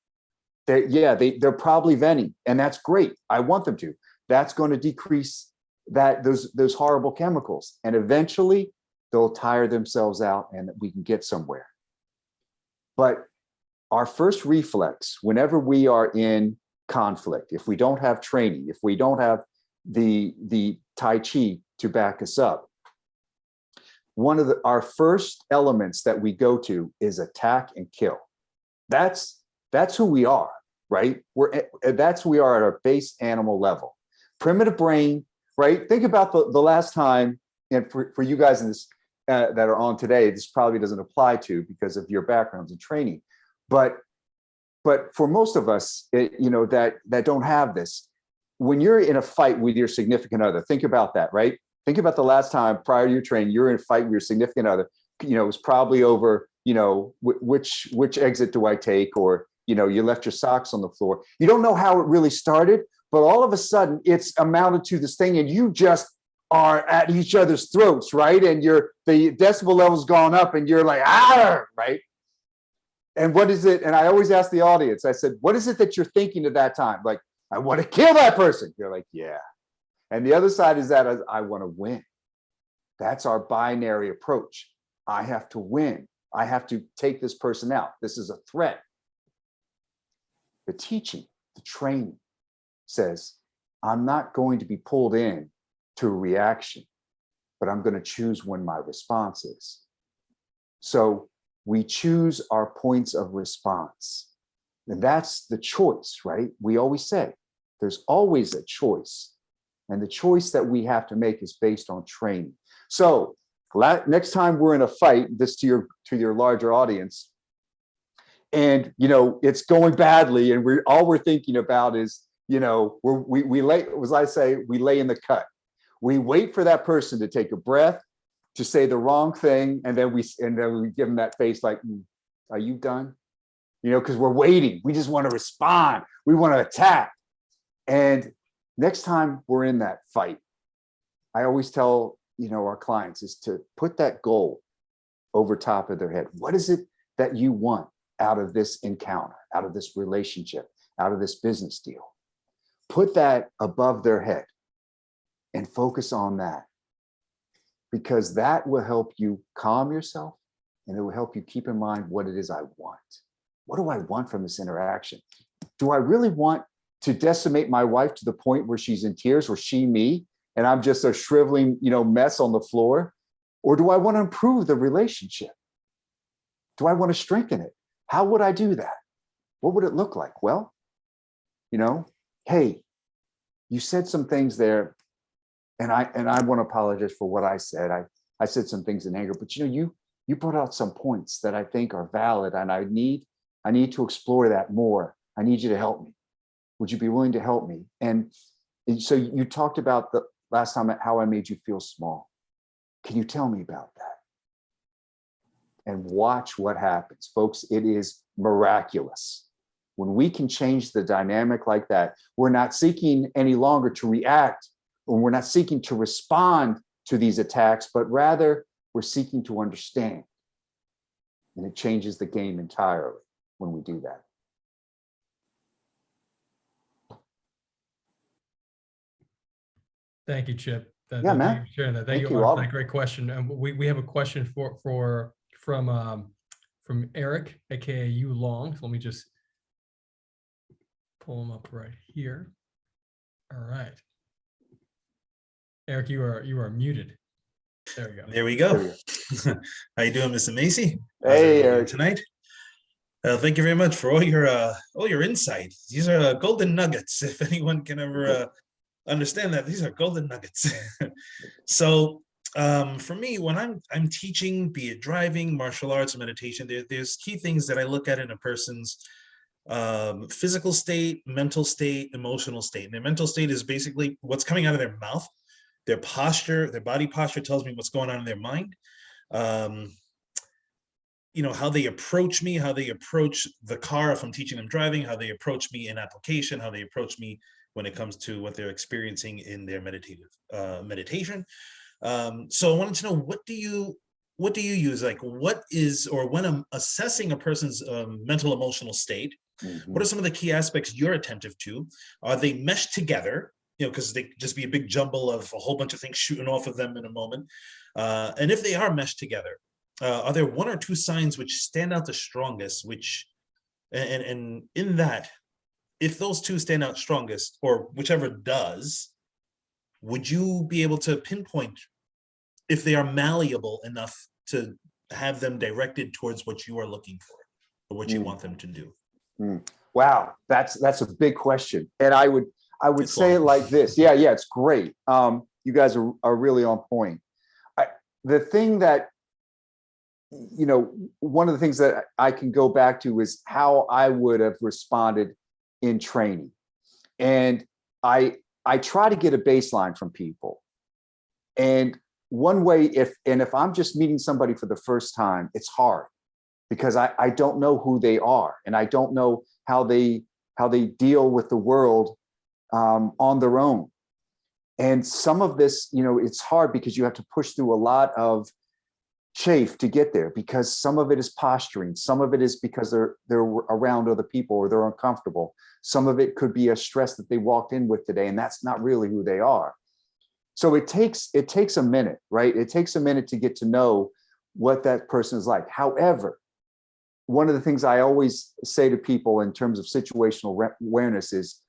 They're probably venting, and that's great. I want them to. That's going to decrease those horrible chemicals, and eventually they'll tire themselves out, and we can get somewhere. But our first reflex, whenever we are in conflict, if we don't have training, if we don't have the Tai Chi to back us up, one of our first elements that we go to is attack and kill. That's who we are, right? That's who we are at our base animal level. Primitive brain, right? Think about the last time, and for you guys in this that are on today, this probably doesn't apply to because of your backgrounds and training, but for most of us, that don't have this, when you're in a fight with your significant other, think about that, right? Think about the last time prior to your training, you're in a fight with your significant other. It was probably over, which exit do I take, or you left your socks on the floor. You don't know how it really started, but all of a sudden it's amounted to this thing, and you just are at each other's throats, right? And the decibel level's gone up, and you're like, right? And what is it? And I always ask the audience, I said, what is it that you're thinking at that time? Like, I want to kill that person. You're like, yeah. And the other side is that I want to win. That's our binary approach. I have to win. I have to take this person out. This is a threat. The teaching, the training says, I'm not going to be pulled in to a reaction, but I'm going to choose when my response is. So we choose our points of response. And that's the choice, right? We always say there's always a choice. And the choice that we have to make is based on training. So next time we're in a fight, this to your larger audience, and it's going badly, and all we're thinking about is, we lay, as I say, we lay in the cut. We wait for that person to take a breath, to say the wrong thing, and then we give them that face like, are you done? Because we're waiting. We just want to respond. We want to attack. And next time we're in that fight, I always tell our clients is to put that goal over top of their head. What is it that you want out of this encounter, out of this relationship, out of this business deal? Put that above their head and focus on that, because that will help you calm yourself, and it will help you keep in mind what it is I want. What do I want from this interaction? Do I really want to decimate my wife to the point where she's in tears, or she me, and I'm just a shriveling, mess on the floor? Or do I want to improve the relationship? Do I want to strengthen it? How would I do that? What would it look like? Well, hey, you said some things there, and I want to apologize for what I said. I said some things in anger, but you brought out some points that I think are valid, and I need to explore that more. I need you to help me. Would you be willing to help me? And so you talked about the last time how I made you feel small. Can you tell me about that? And watch what happens, folks. It is miraculous. When we can change the dynamic like that, we're not seeking any longer to react, or we're not seeking to respond to these attacks, but rather we're seeking to understand. And it changes the game entirely when we do that. Thank you, Chip. Yeah, man. Thank you for sharing that. Thank you for that great question. And we have a question from Eric, aka You Long. So let me just pull him up right here. All right, Eric, you are muted. There we go. There we go. How you doing, Mr. Massey? Hey, Eric. Tonight. Thank you very much for all your insight. These are golden nuggets. If anyone can ever understand that, these are golden nuggets. So for me, when I'm teaching, be it driving, martial arts, meditation, there's key things that I look at in a person's physical state, mental state, emotional state. And their mental state is basically what's coming out of their mouth. Their posture, their body posture tells me what's going on in their mind. How they approach me, how they approach the car if I'm teaching them driving, how they approach me in application, how they approach me when it comes to what they're experiencing in their meditation. So I wanted to know, what do you use? Like, what is, or when I'm assessing a person's mental emotional state, what are some of the key aspects you're attentive to? Are they meshed together? Because they could just be a big jumble of a whole bunch of things shooting off of them in a moment. And if they are meshed together, are there one or two signs which stand out the strongest, which, and in that, if those two stand out strongest, or whichever does, would you be able to pinpoint if they are malleable enough to have them directed towards what you are looking for or what you want them to do? Wow, that's a big question, and I would It's say it long. like this. Yeah, it's great. You guys are really on point. The thing that, one of the things that I can go back to is how I would have responded in training, and I try to get a baseline from people. And one way, if I'm just meeting somebody for the first time, it's hard because I don't know who they are, and I don't know how they deal with the world on their own. And some of this, it's hard because you have to push through a lot of chafe to get there, because some of it is posturing, some of it is because they're around other people or they're uncomfortable. Some of it could be a stress that they walked in with today, and that's not really who they are. So it takes a minute, right? It takes a minute to get to know what that person is like. However, one of the things I always say to people in terms of situational awareness is,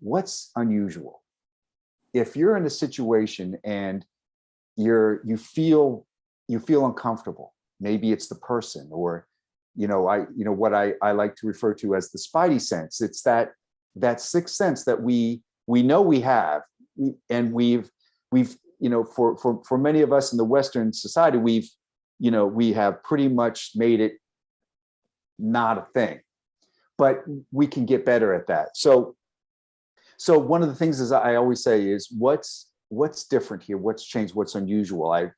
what's unusual? If you're in a situation and you feel uncomfortable, maybe it's the person, or what I like to refer to as the spidey sense. It's that sixth sense that we know we have, and we've for many of us in the Western society, we have pretty much made it not a thing, but we can get better at that. So one of the things is I always say is, what's different here? What's changed? What's unusual?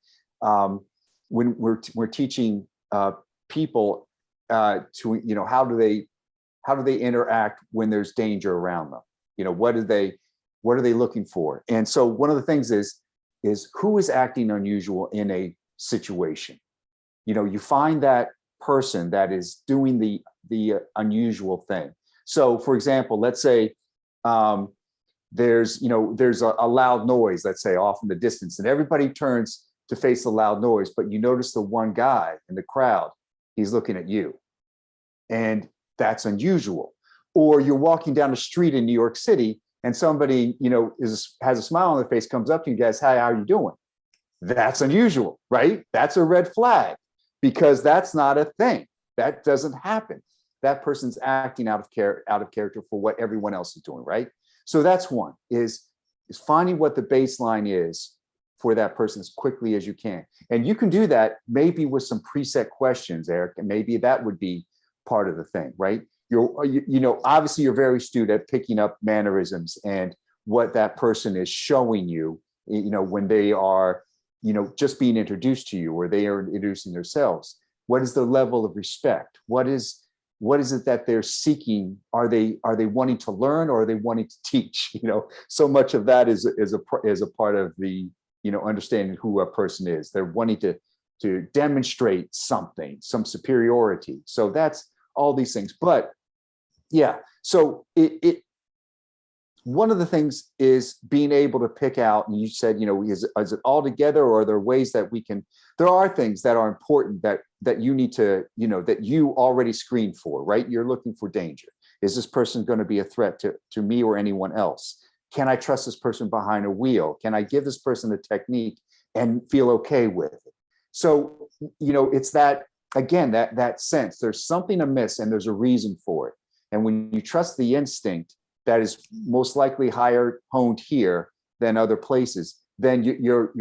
When we're teaching people to, how do they interact when there's danger around them? What are they looking for? And so one of the things is who is acting unusual in a situation? You find that person that is doing the unusual thing. So for example, let's say there's a loud noise, let's say off in the distance, and everybody turns to face the loud noise, but you notice the one guy in the crowd, he's looking at you, and that's unusual. Or you're walking down the street in New York City, and somebody has a smile on their face, comes up to you guys, "Hi, how are you doing?" That's unusual, right? That's a red flag, because that's not a thing. That doesn't happen. That person's acting out of character for what everyone else is doing, right? So that's one, is finding what the baseline is for that person as quickly as you can. And you can do that maybe with some preset questions, Eric, and maybe that would be part of the thing, right? Obviously you're very astute at picking up mannerisms and what that person is showing you, when they are, just being introduced to you, or they are introducing themselves. What is the level of respect? What is it that they're seeking? Are they wanting to learn, or are they wanting to teach? So much of that is a part of the, understanding who a person is. They're wanting to demonstrate something, some superiority. So that's all these things. But yeah, so one of the things is being able to pick out, and you said, is it all together, or are there ways that we can, there are things that are important that you need to, that you already screened for, right? You're looking for danger. Is this person going to be a threat to me or anyone else? Can I trust this person behind a wheel? Can I give this person a technique and feel okay with it? So, it's that, again, that sense, there's something amiss and there's a reason for it. And when you trust the instinct, that is most likely higher honed here than other places, then you're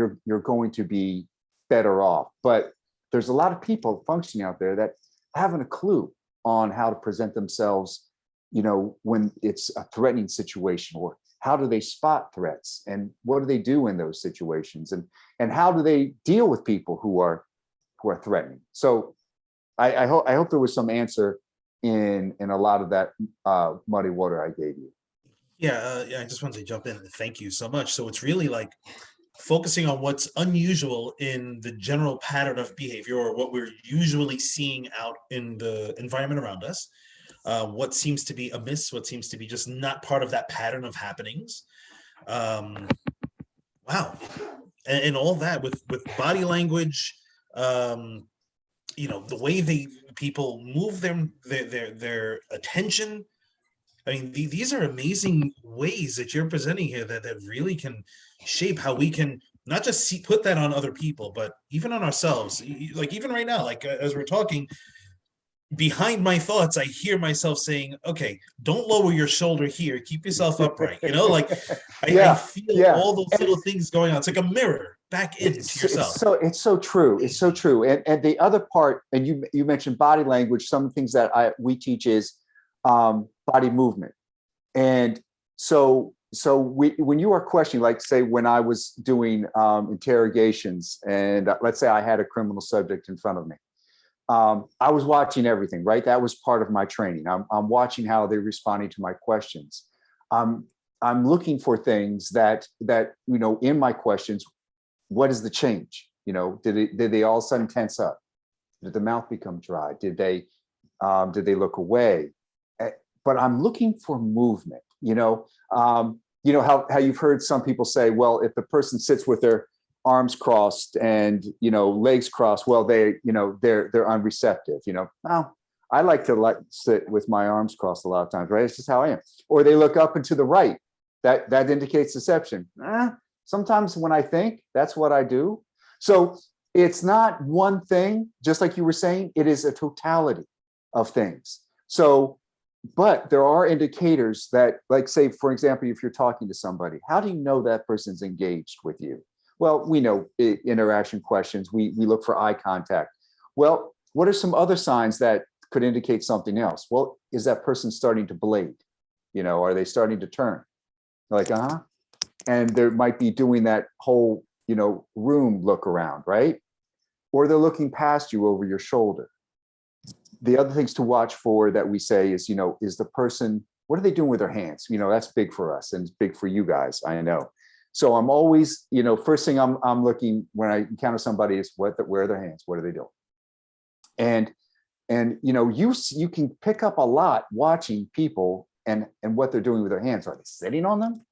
going to be better off. But there's a lot of people functioning out there that haven't a clue on how to present themselves, when it's a threatening situation, or how do they spot threats, and what do they do in those situations, and how do they deal with people who are threatening. So I hope there was some answer in a lot of that muddy water I gave you. Yeah, I just wanted to jump in and thank you so much. So it's really like focusing on what's unusual in the general pattern of behavior, or what we're usually seeing out in the environment around us, what seems to be amiss, what seems to be just not part of that pattern of happenings. Wow. And all that with body language, the way people move their attention. I mean, these are amazing ways that you're presenting here that really can shape how we can not just put that on other people, but even on ourselves. Like even right now, like as we're talking, behind my thoughts, I hear myself saying, okay, don't lower your shoulder here. Keep yourself upright. Like I feel all those little things going on. It's like a mirror back into yourself. It's so true. It's so true. And the other part, and you mentioned body language, some things that we teach is body movement. And so when you are questioning, like say when I was doing interrogations, and let's say I had a criminal subject in front of me, I was watching everything, right? That was part of my training. I'm watching how they're responding to my questions. I'm looking for things that in my questions. What is the change? Did they all of a sudden tense up? Did the mouth become dry? Did they look away? But I'm looking for movement. How you've heard some people say, well, if the person sits with their arms crossed and legs crossed, well, they're unreceptive. Well, I like to sit with my arms crossed a lot of times, right? It's just how I am. Or they look up and to the right. That indicates deception. Sometimes when I think, that's what I do. So it's not one thing, just like you were saying, it is a totality of things. So, but there are indicators that, like say, for example, if you're talking to somebody, how do you know that person's engaged with you? Well, we know interaction questions. We look for eye contact. Well, what are some other signs that could indicate something else? Well, is that person starting to blade? Are they starting to turn? Like, and they might be doing that whole, room look around, right? Or they're looking past you over your shoulder. The other things to watch for that we say is, is the person, what are they doing with their hands? That's big for us and it's big for you guys, I know. So I'm always, first thing I'm looking when I encounter somebody is where are their hands? What are they doing? And you can pick up a lot watching people and what they're doing with their hands. Are they sitting on them?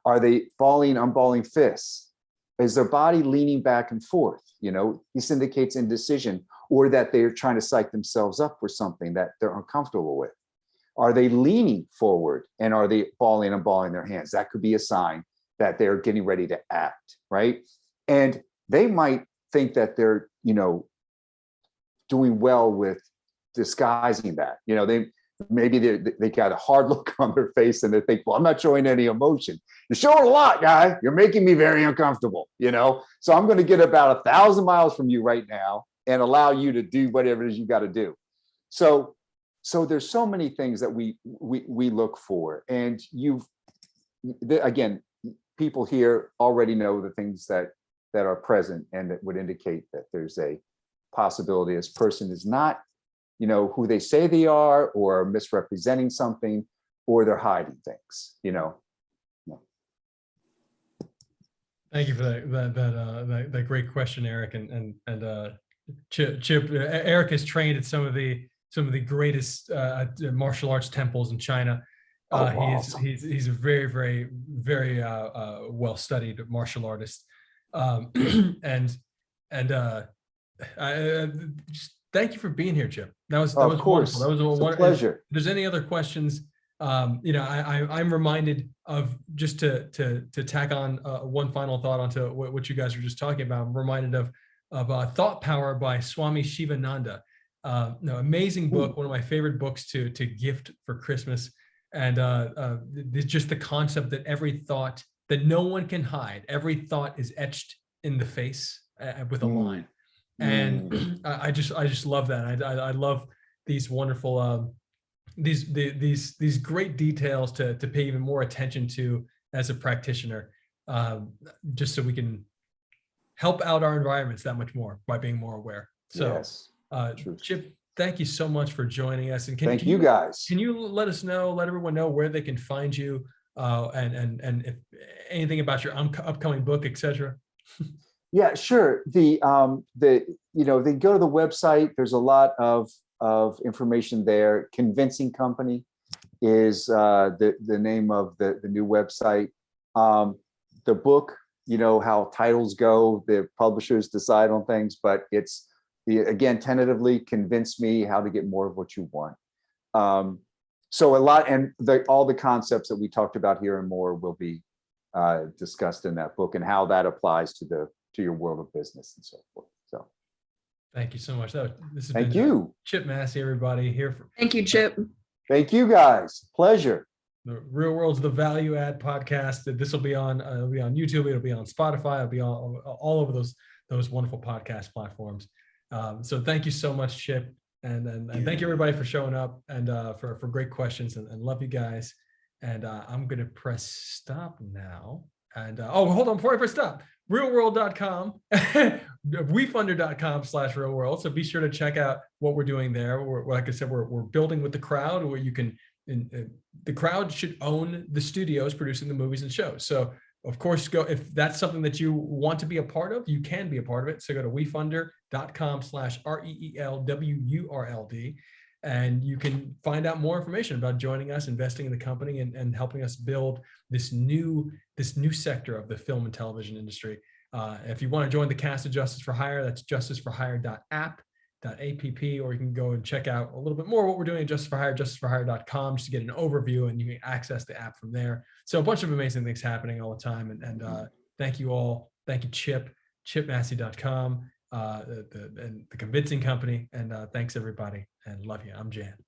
Are they unballing fists? Is their body leaning back and forth? This indicates indecision, or that they're trying to psych themselves up for something that they're uncomfortable with. Are they leaning forward and are they unballing their hands? That could be a sign that they're getting ready to act, right? And they might think that they're, doing well with disguising that. Maybe they got a hard look on their face and they think, well, I'm not showing any emotion. You're showing a lot, guy. You're making me very uncomfortable, So I'm going to get about 1,000 miles from you right now and allow you to do whatever it is you got to do. So there's so many things that we look for. And again, people here already know the things that are present and that would indicate that there's a possibility this person is not who they say they are, or misrepresenting something, or they're hiding things, Thank you for that great question, Eric. And Chip, Eric has trained at some of the greatest martial arts temples in China. Awesome. He's a very, very, very well-studied martial artist. Just thank you for being here, Chip. That was wonderful. That was a pleasure. If there's any other questions, I'm reminded of, just to tack on one final thought onto what you guys were just talking about. I'm reminded of Thought Power by Swami Shivananda. Amazing book, one of my favorite books to gift for Christmas. And just the concept that every thought, that no one can hide, every thought is etched in the face with a line. And I just love that. I love these wonderful these great details to pay even more attention to as a practitioner, just so we can help out our environments that much more by being more aware. So yes, Chip, thank you so much for joining us. And thank you guys. Can you let everyone know where they can find you, and if anything about your upcoming book, etc.? Yeah, sure. They go to the website. There's a lot of information there. Convincing Company is the name of the new website. The book, how titles go, the publishers decide on things, but it's again tentatively Convince Me How to Get More of What You Want. So a lot, and all the concepts that we talked about here and more will be discussed in that book, and how that applies to your world of business and so forth. So Thank you so much. This has thank been you. Chip Massey, everybody, here for Thank you, Chip. Thank you guys. Pleasure. the Real World's The Value Add podcast. This will be on YouTube. It'll be on Spotify. It'll be all over those wonderful podcast platforms. So thank you so much, Chip. And thank you everybody for showing up and for great questions, and love you guys. And I'm going to press stop now. And hold on, before I press stop, ReelwUrld.com, WeFunder.com/ReelwUrld. So be sure to check out what we're doing there. Like I said, we're building with the crowd, where you can, the crowd should own the studios producing the movies and shows. So of course, if that's something that you want to be a part of, you can be a part of it. So go to WeFunder.com/ReelwUrld, and you can find out more information about joining us, investing in the company, and helping us build this new sector of the film and television industry. If you want to join the cast of Justice for Hire, that's justiceforhire.app, or you can go and check out a little bit more what we're doing at Justice for Hire, justiceforhire.com, just to get an overview, and you can access the app from there. So a bunch of amazing things happening all the time. And thank you all. Thank you, chipmassey.com, and the Convincing Company. And thanks everybody, and love you. I'm Jan.